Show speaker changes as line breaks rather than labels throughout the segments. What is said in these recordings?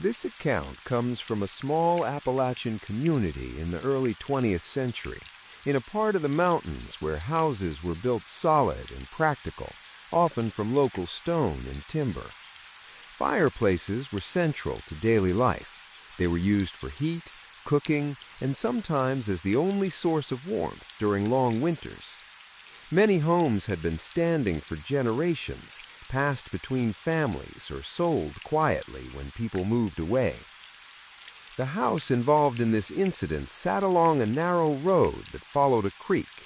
This account comes from a small Appalachian community in the early 20th century, in a part of the mountains where houses were built solid and practical, often from local stone and timber. Fireplaces were central to daily life. They were used for heat, cooking, and sometimes as the only source of warmth during long winters. Many homes had been standing for generations, passed between families or sold quietly when people moved away. The house involved in this incident sat along a narrow road that followed a creek.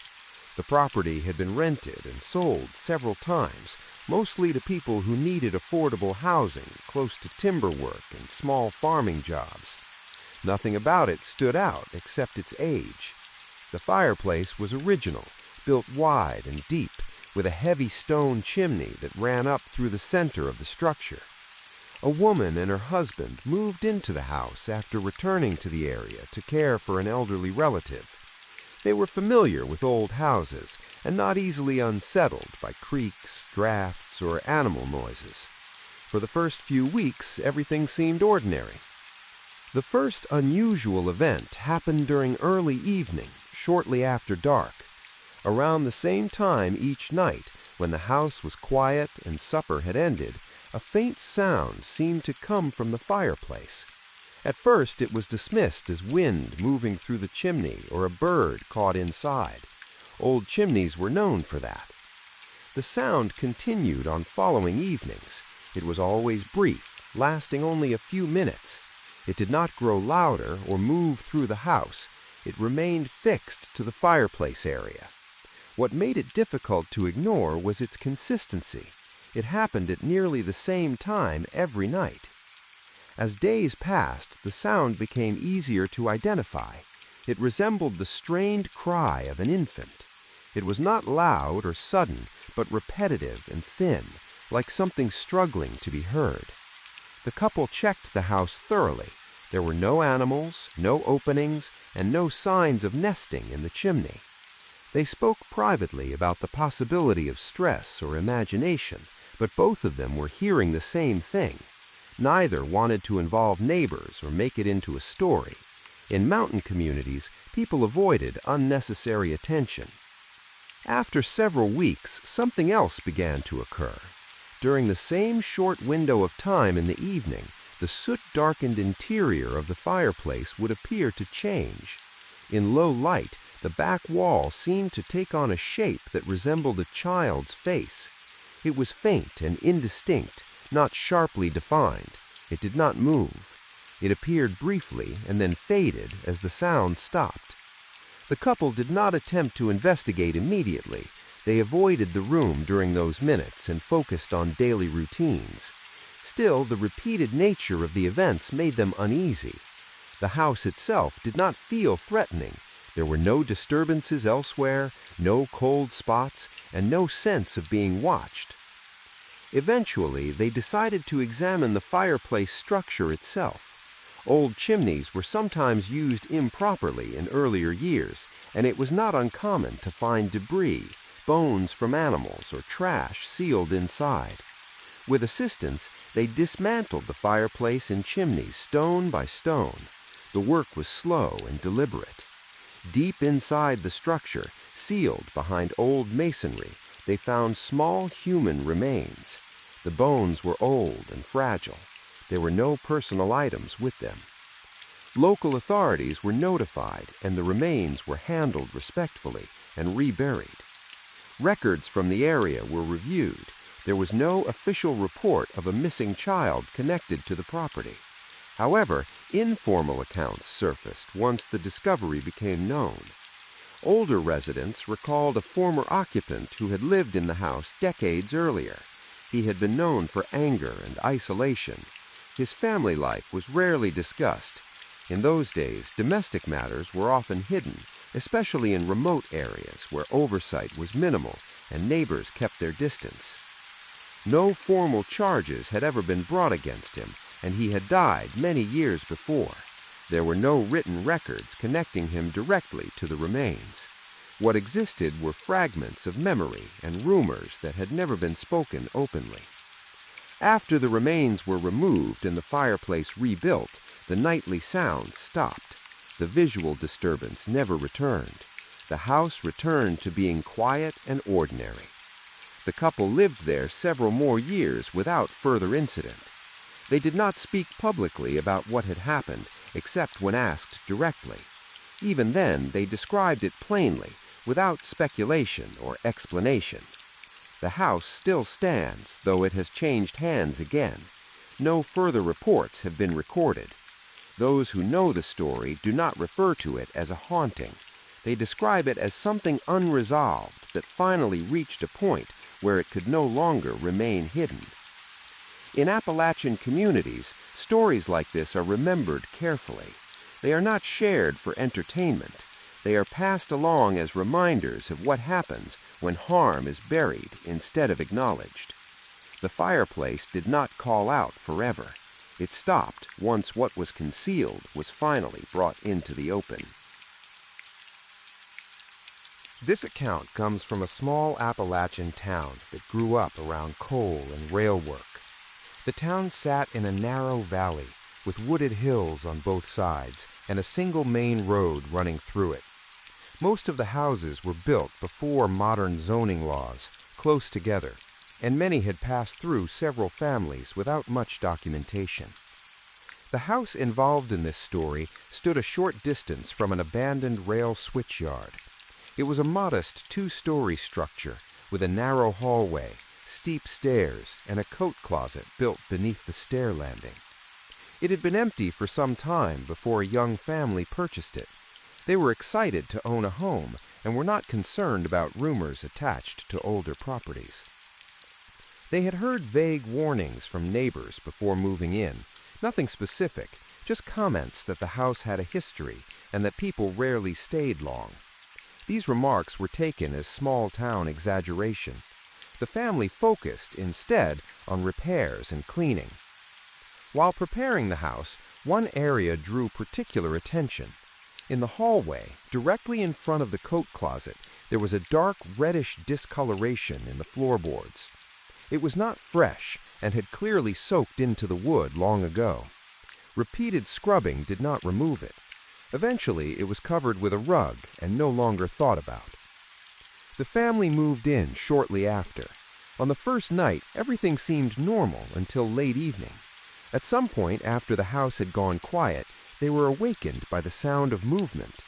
The property had been rented and sold several times, mostly to people who needed affordable housing close to timber work and small farming jobs. Nothing about it stood out except its age. The fireplace was original, built wide and deep, with a heavy stone chimney that ran up through the center of the structure. A woman and her husband moved into the house after returning to the area to care for an elderly relative. They were familiar with old houses and not easily unsettled by creaks, drafts, or animal noises. For the first few weeks, everything seemed ordinary. The first unusual event happened during early evening, shortly after dark. Around the same time each night, when the house was quiet and supper had ended, a faint sound seemed to come from the fireplace. At first it was dismissed as wind moving through the chimney or a bird caught inside. Old chimneys were known for that. The sound continued on following evenings. It was always brief, lasting only a few minutes. It did not grow louder or move through the house. It remained fixed to the fireplace area. What made it difficult to ignore was its consistency. It happened at nearly the same time every night. As days passed, the sound became easier to identify. It resembled the strained cry of an infant. It was not loud or sudden, but repetitive and thin, like something struggling to be heard. The couple checked the house thoroughly. There were no animals, no openings, and no signs of nesting in the chimney. They spoke privately about the possibility of stress or imagination, but both of them were hearing the same thing. Neither wanted to involve neighbors or make it into a story. In mountain communities, people avoided unnecessary attention. After several weeks, something else began to occur. During the same short window of time in the evening, the soot-darkened interior of the fireplace would appear to change. In low light, the back wall seemed to take on a shape that resembled a child's face. It was faint and indistinct, not sharply defined. It did not move. It appeared briefly and then faded as the sound stopped. The couple did not attempt to investigate immediately. They avoided the room during those minutes and focused on daily routines. Still, the repeated nature of the events made them uneasy. The house itself did not feel threatening. There were no disturbances elsewhere, no cold spots, and no sense of being watched. Eventually, they decided to examine the fireplace structure itself. Old chimneys were sometimes used improperly in earlier years, and it was not uncommon to find debris, bones from animals, or trash sealed inside. With assistance, they dismantled the fireplace and chimneys stone by stone. The work was slow and deliberate. Deep inside the structure, sealed behind old masonry, they found small human remains. The bones were old and fragile. There were no personal items with them. Local authorities were notified, and the remains were handled respectfully and reburied. Records from the area were reviewed. There was no official report of a missing child connected to the property. However, informal accounts surfaced once the discovery became known. Older residents recalled a former occupant who had lived in the house decades earlier. He had been known for anger and isolation. His family life was rarely discussed. In those days, domestic matters were often hidden, especially in remote areas where oversight was minimal and neighbors kept their distance. No formal charges had ever been brought against him, and he had died many years before. There were no written records connecting him directly to the remains. What existed were fragments of memory and rumors that had never been spoken openly. After the remains were removed and the fireplace rebuilt, the nightly sounds stopped. The visual disturbance never returned. The house returned to being quiet and ordinary. The couple lived there several more years without further incident. They did not speak publicly about what had happened, except when asked directly. Even then, they described it plainly, without speculation or explanation. The house still stands, though it has changed hands again. No further reports have been recorded. Those who know the story do not refer to it as a haunting. They describe it as something unresolved that finally reached a point where it could no longer remain hidden. In Appalachian communities, stories like this are remembered carefully. They are not shared for entertainment. They are passed along as reminders of what happens when harm is buried instead of acknowledged. The fireplace did not call out forever. It stopped once what was concealed was finally brought into the open. This account comes from a small Appalachian town that grew up around coal and rail work. The town sat in a narrow valley with wooded hills on both sides and a single main road running through it. Most of the houses were built before modern zoning laws, close together, and many had passed through several families without much documentation. The house involved in this story stood a short distance from an abandoned rail switchyard. It was a modest two-story structure with a narrow hallway, steep stairs, and a coat closet built beneath the stair landing. It had been empty for some time before a young family purchased it. They were excited to own a home and were not concerned about rumors attached to older properties. They had heard vague warnings from neighbors before moving in, nothing specific, just comments that the house had a history and that people rarely stayed long. These remarks were taken as small-town exaggeration. The family focused, instead, on repairs and cleaning. While preparing the house, one area drew particular attention. In the hallway, directly in front of the coat closet, there was a dark reddish discoloration in the floorboards. It was not fresh and had clearly soaked into the wood long ago. Repeated scrubbing did not remove it. Eventually, it was covered with a rug and no longer thought about. The family moved in shortly after. On the first night, everything seemed normal until late evening. At some point after the house had gone quiet, they were awakened by the sound of movement.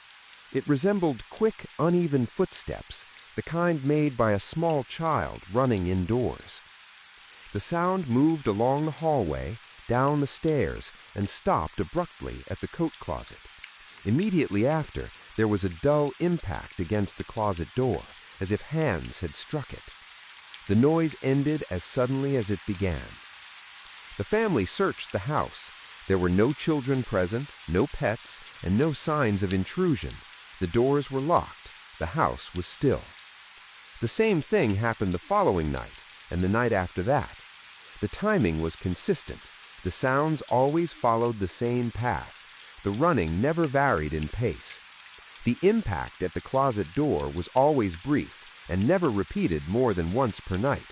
It resembled quick, uneven footsteps, the kind made by a small child running indoors. The sound moved along the hallway, down the stairs, and stopped abruptly at the coat closet. Immediately after, there was a dull impact against the closet door, as if hands had struck it. The noise ended as suddenly as it began. The family searched the house. There were no children present, no pets, and no signs of intrusion. The doors were locked. The house was still. The same thing happened the following night, and the night after that. The timing was consistent. The sounds always followed the same path. The running never varied in pace. The impact at the closet door was always brief and never repeated more than once per night.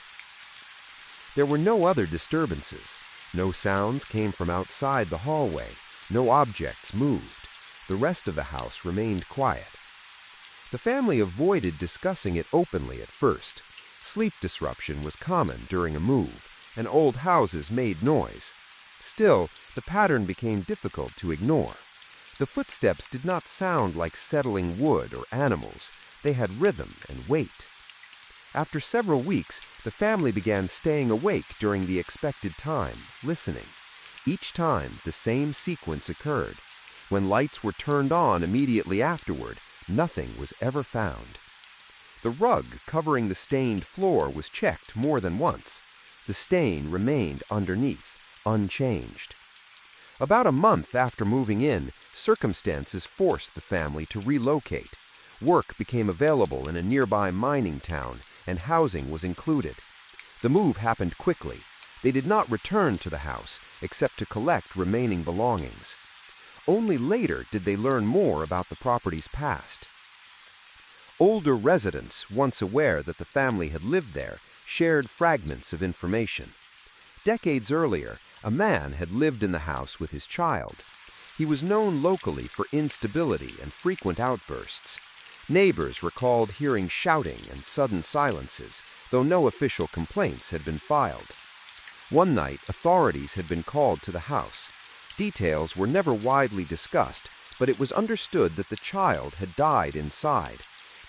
There were no other disturbances. No sounds came from outside the hallway. No objects moved. The rest of the house remained quiet. The family avoided discussing it openly at first. Sleep disruption was common during a move, and old houses made noise. Still, the pattern became difficult to ignore. The footsteps did not sound like settling wood or animals. They had rhythm and weight. After several weeks, the family began staying awake during the expected time, listening. Each time, the same sequence occurred. When lights were turned on immediately afterward, nothing was ever found. The rug covering the stained floor was checked more than once. The stain remained underneath, unchanged. About a month after moving in, circumstances forced the family to relocate. Work became available in a nearby mining town, and housing was included. The move happened quickly. They did not return to the house, except to collect remaining belongings. Only later did they learn more about the property's past. Older residents, once aware that the family had lived there, shared fragments of information. Decades earlier, a man had lived in the house with his child. He was known locally for instability and frequent outbursts. Neighbors recalled hearing shouting and sudden silences, though no official complaints had been filed. One night, authorities had been called to the house. Details were never widely discussed, but it was understood that the child had died inside.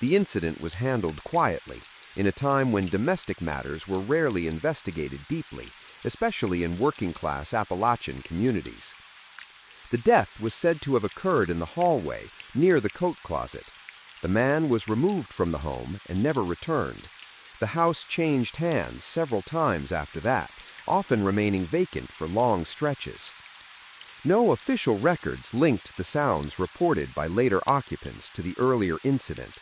The incident was handled quietly, in a time when domestic matters were rarely investigated deeply, especially in working-class Appalachian communities. The death was said to have occurred in the hallway, near the coat closet. The man was removed from the home and never returned. The house changed hands several times after that, often remaining vacant for long stretches. No official records linked the sounds reported by later occupants to the earlier incident.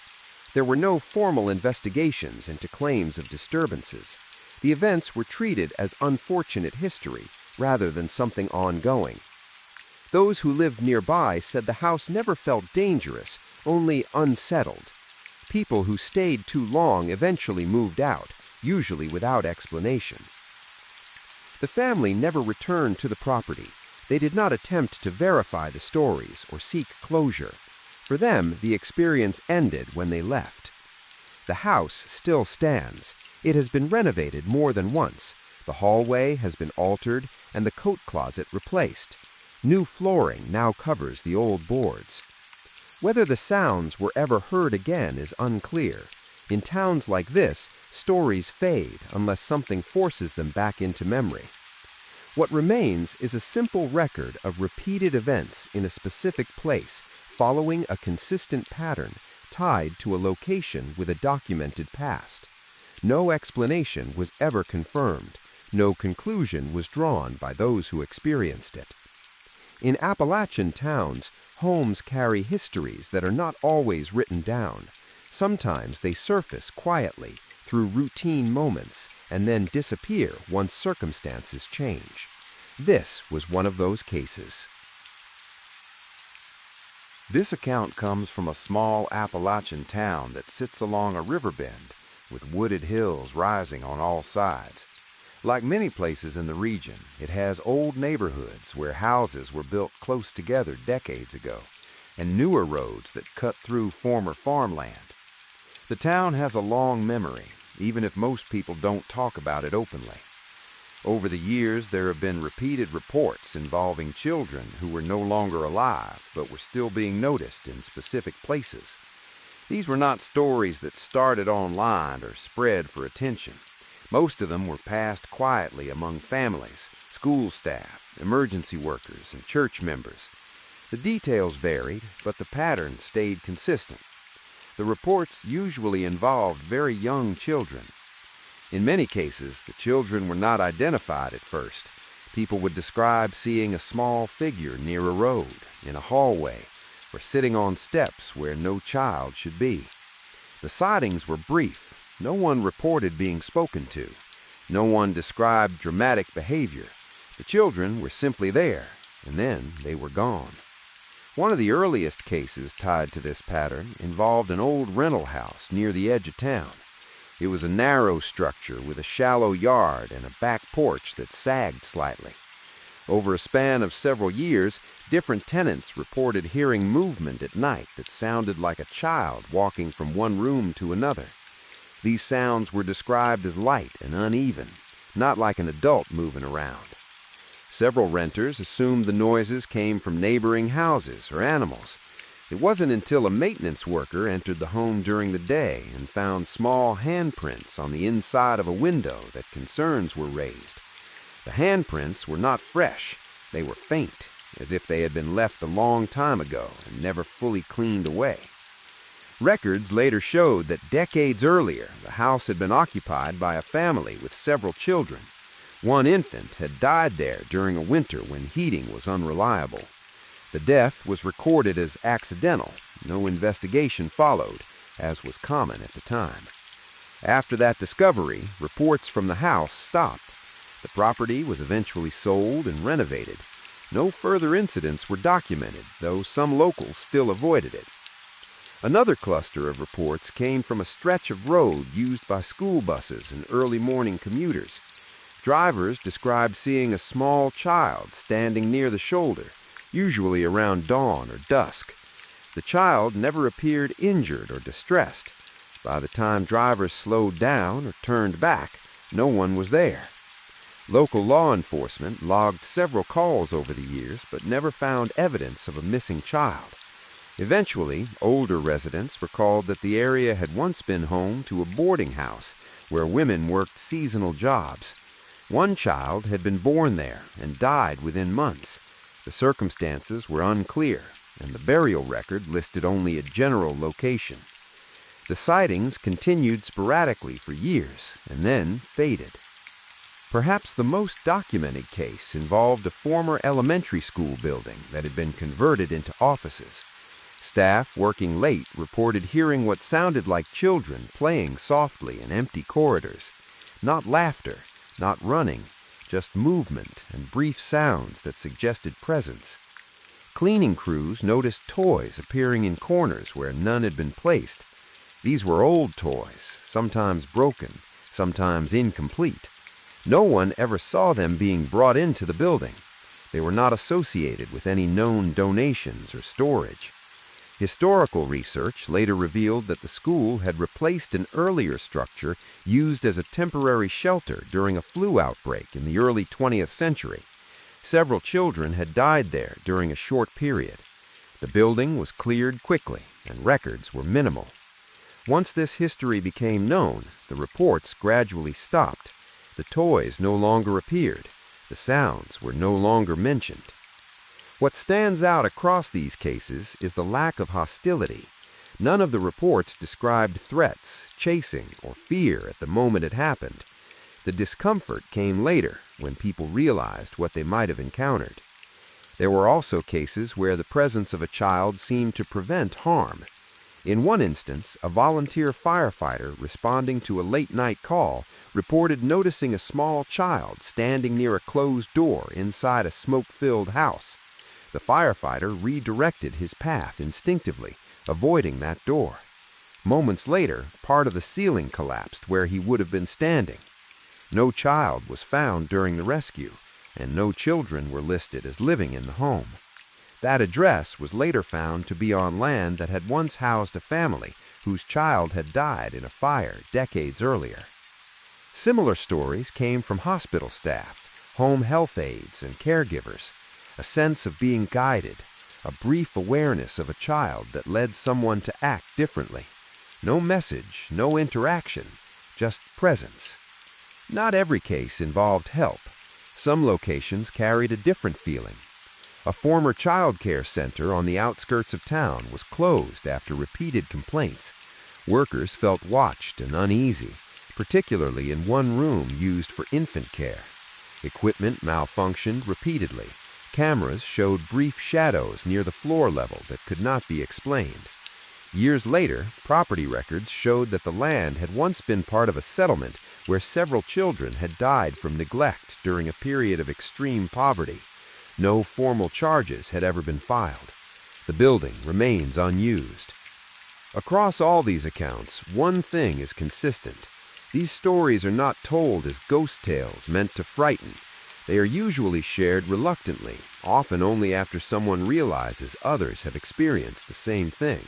There were no formal investigations into claims of disturbances. The events were treated as unfortunate history rather than something ongoing. Those who lived nearby said the house never felt dangerous, only unsettled. People who stayed too long eventually moved out, usually without explanation. The family never returned to the property. They did not attempt to verify the stories or seek closure. For them, the experience ended when they left. The house still stands. It has been renovated more than once. The hallway has been altered and the coat closet replaced. New flooring now covers the old boards. Whether the sounds were ever heard again is unclear. In towns like this, stories fade unless something forces them back into memory. What remains is a simple record of repeated events in a specific place, following a consistent pattern tied to a location with a documented past. No explanation was ever confirmed. No conclusion was drawn by those who experienced it. In Appalachian towns, homes carry histories that are not always written down. Sometimes they surface quietly through routine moments and then disappear once circumstances change. This was one of those cases.
This account comes from a small Appalachian town that sits along a river bend with wooded hills rising on all sides. Like many places in the region, it has old neighborhoods where houses were built close together decades ago, and newer roads that cut through former farmland. The town has a long memory, even if most people don't talk about it openly. Over the years, there have been repeated reports involving children who were no longer alive but were still being noticed in specific places. These were not stories that started online or spread for attention. Most of them were passed quietly among families, school staff, emergency workers, and church members. The details varied, but the pattern stayed consistent. The reports usually involved very young children. In many cases, the children were not identified at first. People would describe seeing a small figure near a road, in a hallway, or sitting on steps where no child should be. The sightings were brief. No one reported being spoken to. No one described dramatic behavior. The children were simply there, and then they were gone. One of the earliest cases tied to this pattern involved an old rental house near the edge of town. It was a narrow structure with a shallow yard and a back porch that sagged slightly. Over a span of several years, different tenants reported hearing movement at night that sounded like a child walking from one room to another. These sounds were described as light and uneven, not like an adult moving around. Several renters assumed the noises came from neighboring houses or animals. It wasn't until a maintenance worker entered the home during the day and found small handprints on the inside of a window that concerns were raised. The handprints were not fresh. They were faint, as if they had been left a long time ago and never fully cleaned away. Records later showed that decades earlier, the house had been occupied by a family with several children. One infant had died there during a winter when heating was unreliable. The death was recorded as accidental. No investigation followed, as was common at the time. After that discovery, reports from the house stopped. The property was eventually sold and renovated. No further incidents were documented, though some locals still avoided it. Another cluster of reports came from a stretch of road used by school buses and early morning commuters.
Drivers described seeing a small child standing near the shoulder, usually around dawn or dusk. The child never appeared injured or distressed. By the time drivers slowed down or turned back, no one was there. Local law enforcement logged several calls over the years, but never found evidence of a missing child. Eventually, older residents recalled that the area had once been home to a boarding house where women worked seasonal jobs. One child had been born there and died within months. The circumstances were unclear, and the burial record listed only a general location. The sightings continued sporadically for years and then faded. Perhaps the most documented case involved a former elementary school building that had been converted into offices. Staff working late reported hearing what sounded like children playing softly in empty corridors. Not laughter, not running, just movement and brief sounds that suggested presence. Cleaning crews noticed toys appearing in corners where none had been placed. These were old toys, sometimes broken, sometimes incomplete. No one ever saw them being brought into the building. They were not associated with any known donations or storage. Historical research later revealed that the school had replaced an earlier structure used as a temporary shelter during a flu outbreak in the early 20th century. Several children had died there during a short period. The building was cleared quickly, and records were minimal. Once this history became known, the reports gradually stopped. The toys no longer appeared. The sounds were no longer mentioned. What stands out across these cases is the lack of hostility. None of the reports described threats, chasing, or fear at the moment it happened. The discomfort came later, when people realized what they might have encountered. There were also cases where the presence of a child seemed to prevent harm. In one instance, a volunteer firefighter responding to a late-night call reported noticing a small child standing near a closed door inside a smoke-filled house. The firefighter redirected his path instinctively, avoiding that door. Moments later, part of the ceiling collapsed where he would have been standing. No child was found during the rescue, and no children were listed as living in the home. That address was later found to be on land that had once housed a family whose child had died in a fire decades earlier. Similar stories came from hospital staff, home health aides, and caregivers. A sense of being guided, a brief awareness of a child that led someone to act differently. No message, no interaction, just presence. Not every case involved help. Some locations carried a different feeling. A former child care center on the outskirts of town was closed after repeated complaints. Workers felt watched and uneasy, particularly in one room used for infant care. Equipment malfunctioned repeatedly. Cameras showed brief shadows near the floor level that could not be explained. Years later, property records showed that the land had once been part of a settlement where several children had died from neglect during a period of extreme poverty. No formal charges had ever been filed. The building remains unused. Across all these accounts, one thing is consistent. These stories are not told as ghost tales meant to frighten. They are usually shared reluctantly, often only after someone realizes others have experienced the same thing.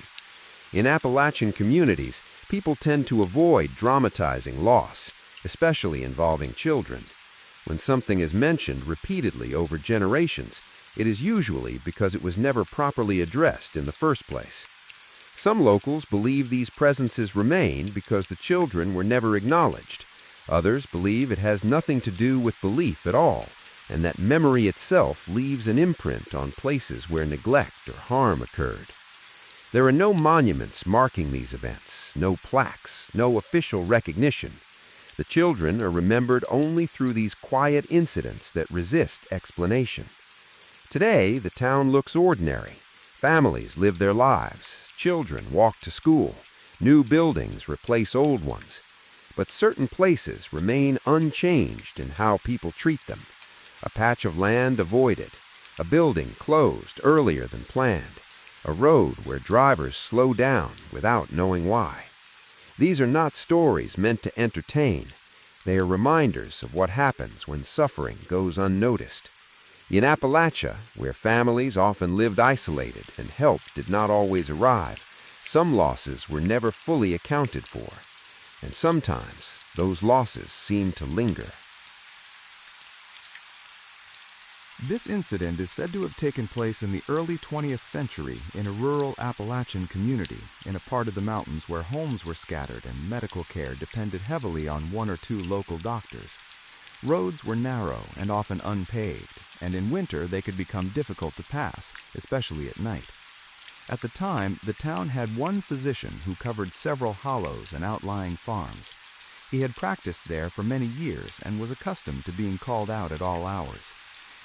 In Appalachian communities, people tend to avoid dramatizing loss, especially involving children. When something is mentioned repeatedly over generations, it is usually because it was never properly addressed in the first place. Some locals believe these presences remain because the children were never acknowledged. Others believe it has nothing to do with belief at all, and that memory itself leaves an imprint on places where neglect or harm occurred. There are no monuments marking these events, no plaques, no official recognition. The children are remembered only through these quiet incidents that resist explanation. Today, the town looks ordinary. Families live their lives. Children walk to school. New buildings replace old ones. But certain places remain unchanged in how people treat them. A patch of land avoided. A building closed earlier than planned. A road where drivers slow down without knowing why. These are not stories meant to entertain. They are reminders of what happens when suffering goes unnoticed. In Appalachia, where families often lived isolated and help did not always arrive, some losses were never fully accounted for, and sometimes those losses seem to linger.
This incident is said to have taken place in the early 20th century in a rural Appalachian community in a part of the mountains where homes were scattered and medical care depended heavily on one or two local doctors. Roads were narrow and often unpaved, and in winter they could become difficult to pass, especially at night. At the time, the town had one physician who covered several hollows and outlying farms. He had practiced there for many years and was accustomed to being called out at all hours.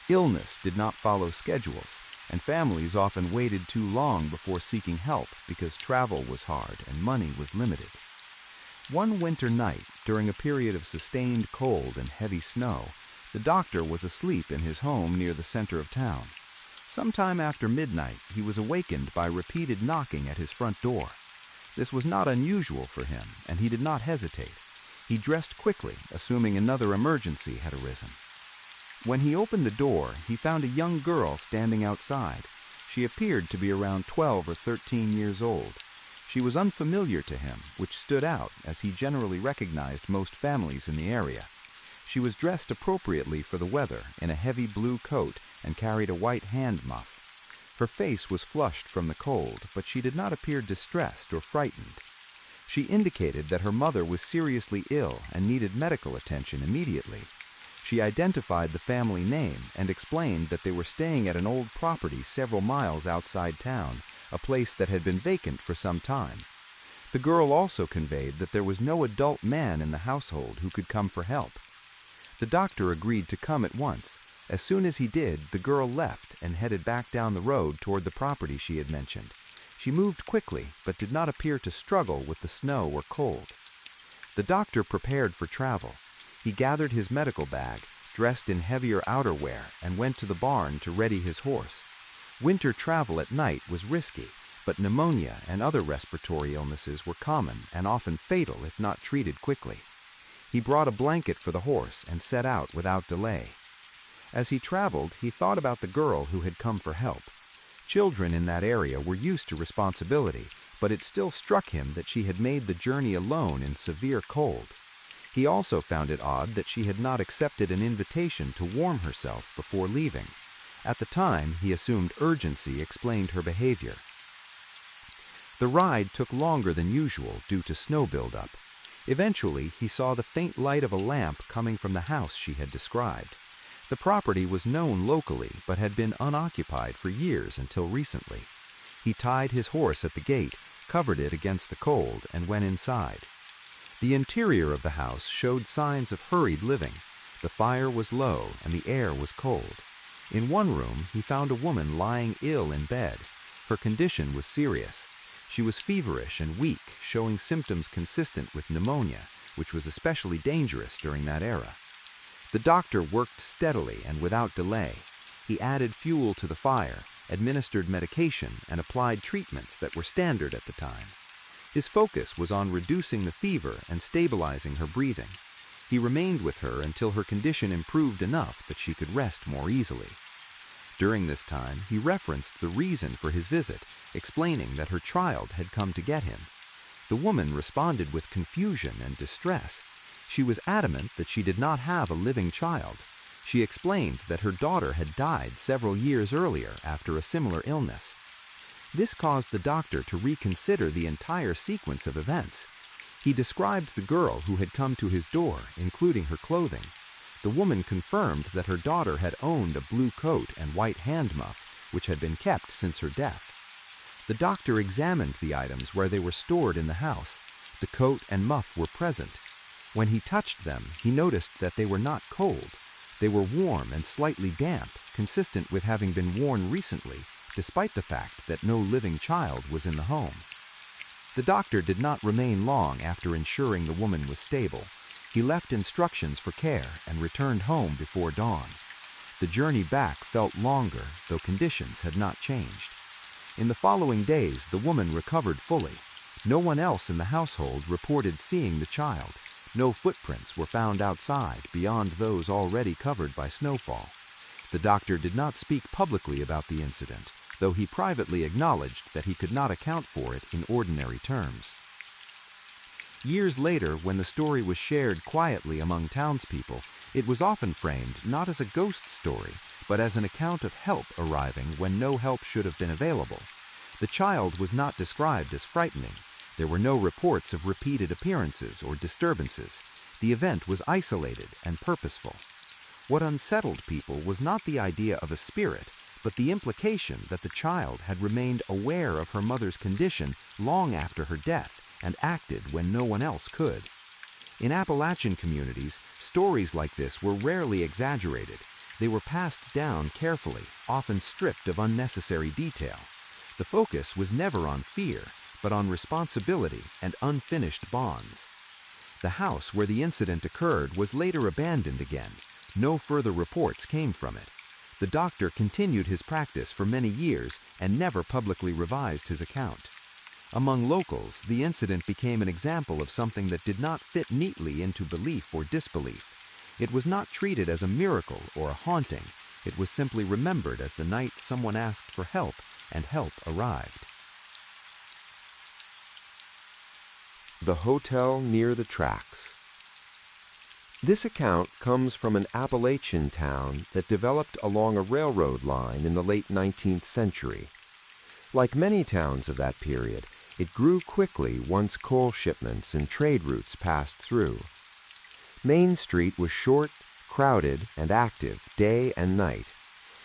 Illness did not follow schedules, and families often waited too long before seeking help because travel was hard and money was limited. One winter night, during a period of sustained cold and heavy snow, the doctor was asleep in his home near the center of town. Sometime after midnight, he was awakened by repeated knocking at his front door. This was not unusual for him, and he did not hesitate. He dressed quickly, assuming another emergency had arisen. When he opened the door, he found a young girl standing outside. She appeared to be around 12 or 13 years old. She was unfamiliar to him, which stood out as he generally recognized most families in the area. She was dressed appropriately for the weather in a heavy blue coat and carried a white hand muff. Her face was flushed from the cold, but she did not appear distressed or frightened. She indicated that her mother was seriously ill and needed medical attention immediately. She identified the family name and explained that they were staying at an old property several miles outside town, a place that had been vacant for some time. The girl also conveyed that there was no adult man in the household who could come for help. The doctor agreed to come at once. As soon as he did, the girl left and headed back down the road toward the property she had mentioned. She moved quickly, but did not appear to struggle with the snow or cold. The doctor prepared for travel. He gathered his medical bag, dressed in heavier outerwear, and went to the barn to ready his horse. Winter travel at night was risky, but pneumonia and other respiratory illnesses were common and often fatal if not treated quickly. He brought a blanket for the horse and set out without delay. As he traveled, he thought about the girl who had come for help. Children in that area were used to responsibility, but it still struck him that she had made the journey alone in severe cold. He also found it odd that she had not accepted an invitation to warm herself before leaving. At the time, he assumed urgency explained her behavior. The ride took longer than usual due to snow buildup. Eventually, he saw the faint light of a lamp coming from the house she had described. The property was known locally but had been unoccupied for years until recently. He tied his horse at the gate, covered it against the cold, and went inside. The interior of the house showed signs of hurried living. The fire was low and the air was cold. In one room, he found a woman lying ill in bed. Her condition was serious. She was feverish and weak, showing symptoms consistent with pneumonia, which was especially dangerous during that era. The doctor worked steadily and without delay. He added fuel to the fire, administered medication, and applied treatments that were standard at the time. His focus was on reducing the fever and stabilizing her breathing. He remained with her until her condition improved enough that she could rest more easily. During this time, he referenced the reason for his visit, explaining that her child had come to get him. The woman responded with confusion and distress. She was adamant that she did not have a living child. She explained that her daughter had died several years earlier after a similar illness. This caused the doctor to reconsider the entire sequence of events. He described the girl who had come to his door, including her clothing. The woman confirmed that her daughter had owned a blue coat and white hand muff, which had been kept since her death. The doctor examined the items where they were stored in the house. The coat and muff were present. When he touched them, he noticed that they were not cold. They were warm and slightly damp, consistent with having been worn recently, despite the fact that no living child was in the home. The doctor did not remain long after ensuring the woman was stable. He left instructions for care and returned home before dawn. The journey back felt longer, though conditions had not changed. In the following days, the woman recovered fully. No one else in the household reported seeing the child. No footprints were found outside beyond those already covered by snowfall. The doctor did not speak publicly about the incident, though he privately acknowledged that he could not account for it in ordinary terms. Years later, when the story was shared quietly among townspeople, it was often framed not as a ghost story, but as an account of help arriving when no help should have been available. The child was not described as frightening. There were no reports of repeated appearances or disturbances. The event was isolated and purposeful. What unsettled people was not the idea of a spirit, but the implication that the child had remained aware of her mother's condition long after her death and acted when no one else could. In Appalachian communities, stories like this were rarely exaggerated. They were passed down carefully, often stripped of unnecessary detail. The focus was never on fear, but on responsibility and unfinished bonds. The house where the incident occurred was later abandoned again. No further reports came from it. The doctor continued his practice for many years and never publicly revised his account. Among locals, the incident became an example of something that did not fit neatly into belief or disbelief. It was not treated as a miracle or a haunting. It was simply remembered as the night someone asked for help and help arrived.
The hotel near the tracks. This account comes from an Appalachian town that developed along a railroad line in the late 19th century. Like many towns of that period, it grew quickly once coal shipments and trade routes passed through. Main Street was short, crowded, and active day and night.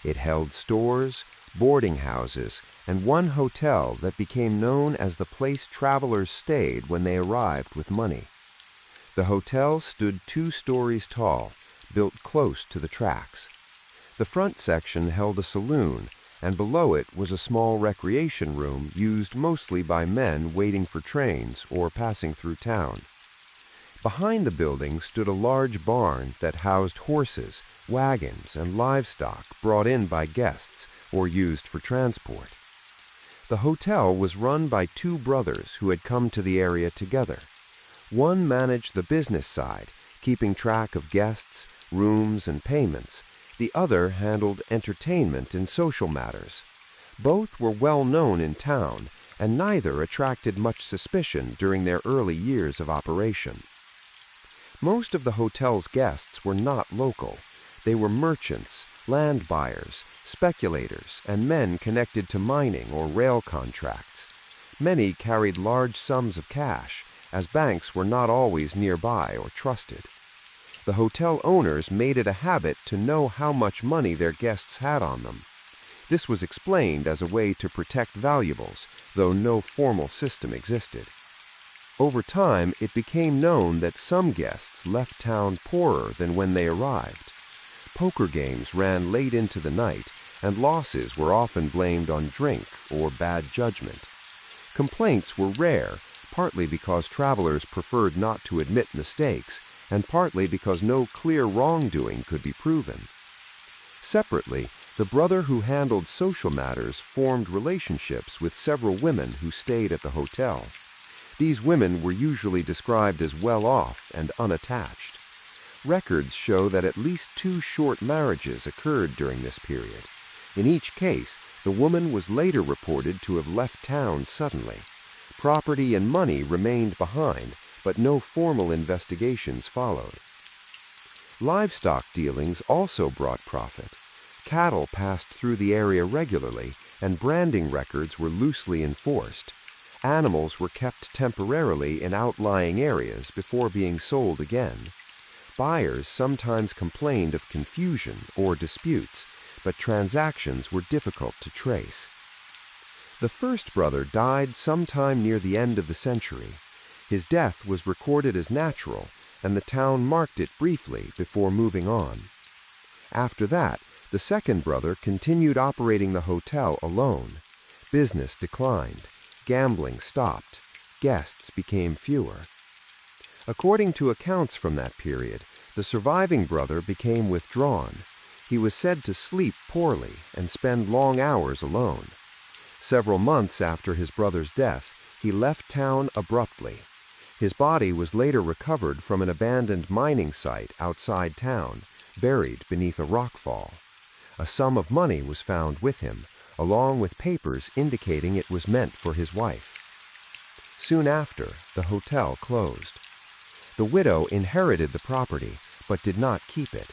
It held stores, boarding houses, and one hotel that became known as the place travelers stayed when they arrived with money. The hotel stood 2 stories tall, built close to the tracks. The front section held a saloon, and below it was a small recreation room used mostly by men waiting for trains or passing through town. Behind the building stood a large barn that housed horses, wagons, and livestock brought in by guests or used for transport. The hotel was run by 2 brothers who had come to the area together. One managed the business side, keeping track of guests, rooms, and payments. The other handled entertainment and social matters. Both were well known in town, and neither attracted much suspicion during their early years of operation. Most of the hotel's guests were not local. They were merchants, land buyers, speculators, and men connected to mining or rail contracts. Many carried large sums of cash, as banks were not always nearby or trusted. The hotel owners made it a habit to know how much money their guests had on them. This was explained as a way to protect valuables, though no formal system existed. Over time, it became known that some guests left town poorer than when they arrived. Poker games ran late into the night, and losses were often blamed on drink or bad judgment. Complaints were rare, partly because travelers preferred not to admit mistakes, and partly because no clear wrongdoing could be proven. Separately, the brother who handled social matters formed relationships with several women who stayed at the hotel. These women were usually described as well-off and unattached. Records show that at least 2 short marriages occurred during this period. In each case, the woman was later reported to have left town suddenly. Property and money remained behind, but no formal investigations followed. Livestock dealings also brought profit. Cattle passed through the area regularly, and branding records were loosely enforced. Animals were kept temporarily in outlying areas before being sold again. Buyers sometimes complained of confusion or disputes, but transactions were difficult to trace. The first brother died sometime near the end of the century. His death was recorded as natural, and the town marked it briefly before moving on. After that, the second brother continued operating the hotel alone. Business declined. Gambling stopped. Guests became fewer. According to accounts from that period, the surviving brother became withdrawn. He was said to sleep poorly and spend long hours alone. Several months after his brother's death, he left town abruptly. His body was later recovered from an abandoned mining site outside town, buried beneath a rockfall. A sum of money was found with him, along with papers indicating it was meant for his wife. Soon after, the hotel closed. The widow inherited the property, but did not keep it.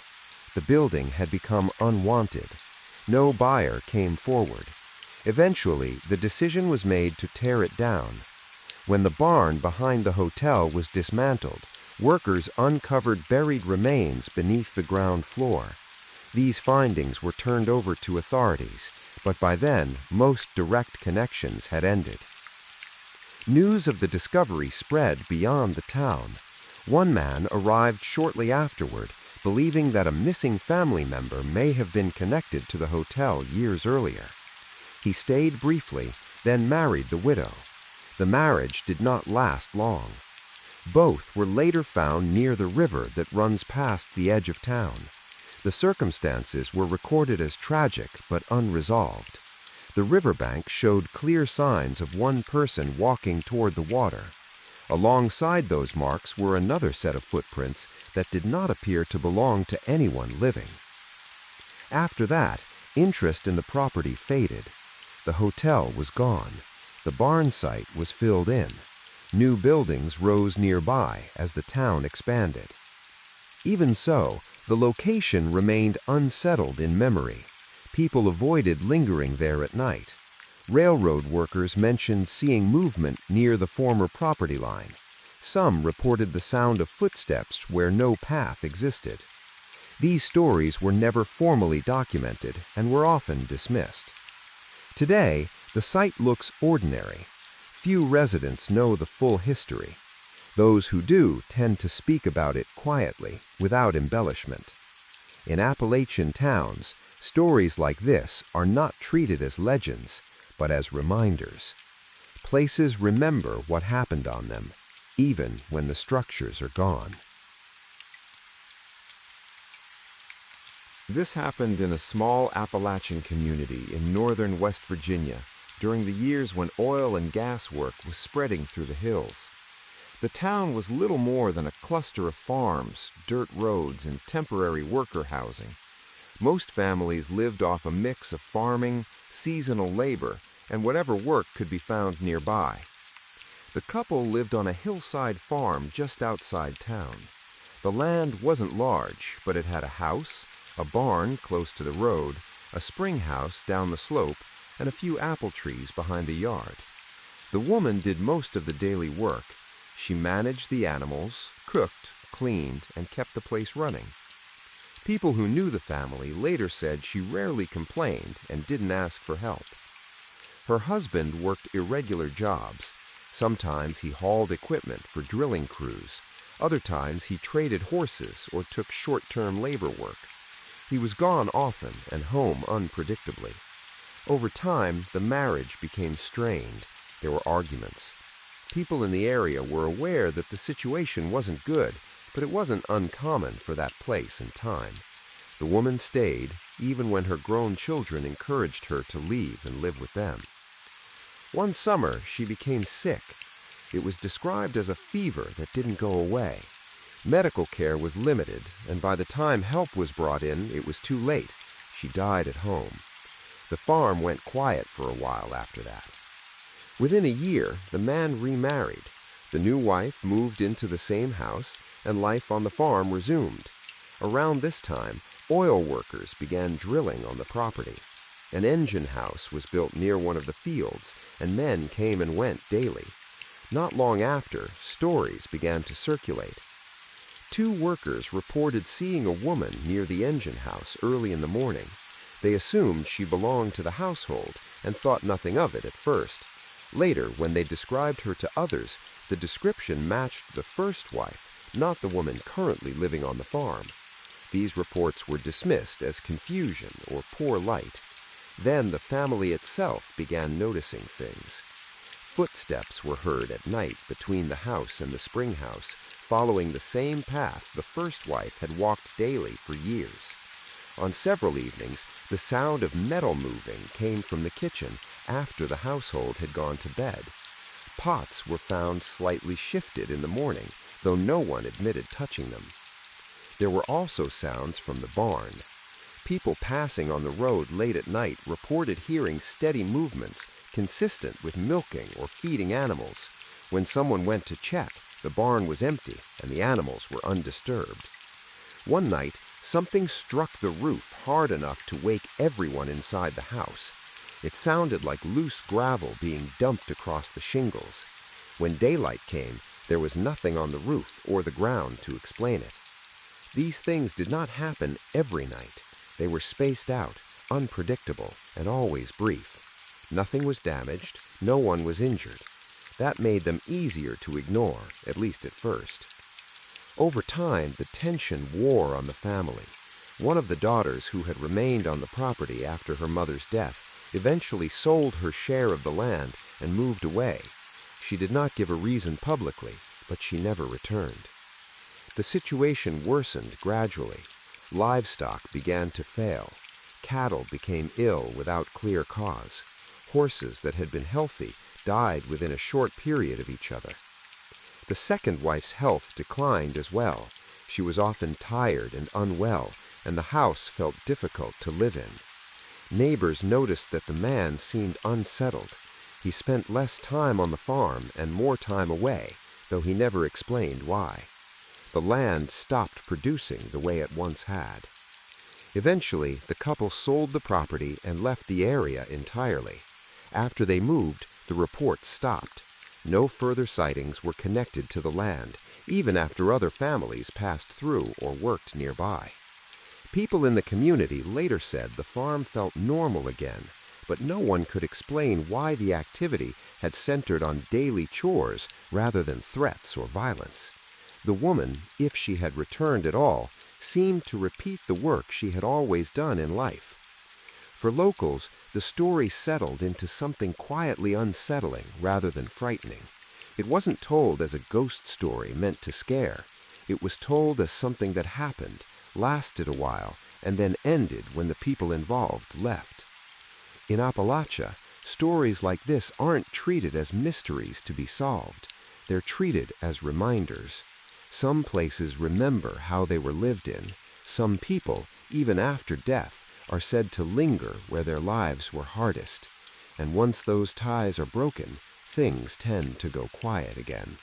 The building had become unwanted. No buyer came forward. Eventually, the decision was made to tear it down. When the barn behind the hotel was dismantled, workers uncovered buried remains beneath the ground floor. These findings were turned over to authorities, but by then, most direct connections had ended. News of the discovery spread beyond the town. One man arrived shortly afterward, believing that a missing family member may have been connected to the hotel years earlier. He stayed briefly, then married the widow. The marriage did not last long. Both were later found near the river that runs past the edge of town. The circumstances were recorded as tragic but unresolved. The riverbank showed clear signs of one person walking toward the water. Alongside those marks were another set of footprints that did not appear to belong to anyone living. After that, interest in the property faded. The hotel was gone. The barn site was filled in. New buildings rose nearby as the town expanded. Even so, the location remained unsettled in memory. People avoided lingering there at night. Railroad workers mentioned seeing movement near the former property line. Some reported the sound of footsteps where no path existed. These stories were never formally documented and were often dismissed. Today, the site looks ordinary. Few residents know the full history. Those who do tend to speak about it quietly, without embellishment. In Appalachian towns, stories like this are not treated as legends, but as reminders. Places remember what happened on them, even when the structures are gone.
This happened in a small Appalachian community in northern West Virginia during the years when oil and gas work was spreading through the hills. The town was little more than a cluster of farms, dirt roads, and temporary worker housing. Most families lived off a mix of farming, seasonal labor, and whatever work could be found nearby. The couple lived on a hillside farm just outside town. The land wasn't large, but it had a house, a barn close to the road, a spring house down the slope, and a few apple trees behind the yard. The woman did most of the daily work. She managed the animals, cooked, cleaned, and kept the place running. People who knew the family later said she rarely complained and didn't ask for help. Her husband worked irregular jobs. Sometimes he hauled equipment for drilling crews. Other times he traded horses or took short-term labor work. He was gone often and home unpredictably. Over time, the marriage became strained. There were arguments. People in the area were aware that the situation wasn't good, but it wasn't uncommon for that place and time. The woman stayed, even when her grown children encouraged her to leave and live with them. One summer, she became sick. It was described as a fever that didn't go away. Medical care was limited, and by the time help was brought in, it was too late. She died at home. The farm went quiet for a while after that. Within a year, the man remarried. The new wife moved into the same house, and life on the farm resumed. Around this time, oil workers began drilling on the property. An engine house was built near one of the fields, and men came and went daily. Not long after, stories began to circulate. 2 workers reported seeing a woman near the engine house early in the morning. They assumed she belonged to the household and thought nothing of it at first. Later, when they described her to others, the description matched the first wife, not the woman currently living on the farm. These reports were dismissed as confusion or poor light. Then the family itself began noticing things. Footsteps were heard at night between the house and the spring house, following the same path the first wife had walked daily for years. On several evenings, the sound of metal moving came from the kitchen after the household had gone to bed.
Pots were found slightly shifted in the morning, though no one admitted touching them. There were also sounds from the barn. People passing on the road late at night reported hearing steady movements consistent with milking or feeding animals. When someone went to check, the barn was empty and the animals were undisturbed. One night, something struck the roof hard enough to wake everyone inside the house. It sounded like loose gravel being dumped across the shingles. When daylight came, there was nothing on the roof or the ground to explain it. These things did not happen every night. They were spaced out, unpredictable, and always brief. Nothing was damaged, no one was injured. That made them easier to ignore, at least at first. Over time, the tension wore on the family. One of the daughters who had remained on the property after her mother's death eventually sold her share of the land and moved away. She did not give a reason publicly, but she never returned. The situation worsened gradually. Livestock began to fail. Cattle became ill without clear cause. Horses that had been healthy died within a short period of each other. The second wife's health declined as well. She was often tired and unwell, and the house felt difficult to live in. Neighbors noticed that the man seemed unsettled. He spent less time on the farm and more time away, though he never explained why. The land stopped producing the way it once had. Eventually, the couple sold the property and left the area entirely. After they moved, the reports stopped. No further sightings were connected to the land, even after other families passed through or worked nearby. People in the community later said the farm felt normal again, but no one could explain why the activity had centered on daily chores rather than threats or violence. The woman, if she had returned at all, seemed to repeat the work she had always done in life. For locals, the story settled into something quietly unsettling rather than frightening. It wasn't told as a ghost story meant to scare. It was told as something that happened, lasted a while, and then ended when the people involved left. In Appalachia, stories like this aren't treated as mysteries to be solved. They're treated as reminders. Some places remember how they were lived in. Some people, even after death, are said to linger where their lives were hardest. And once those ties are broken, things tend to go quiet again.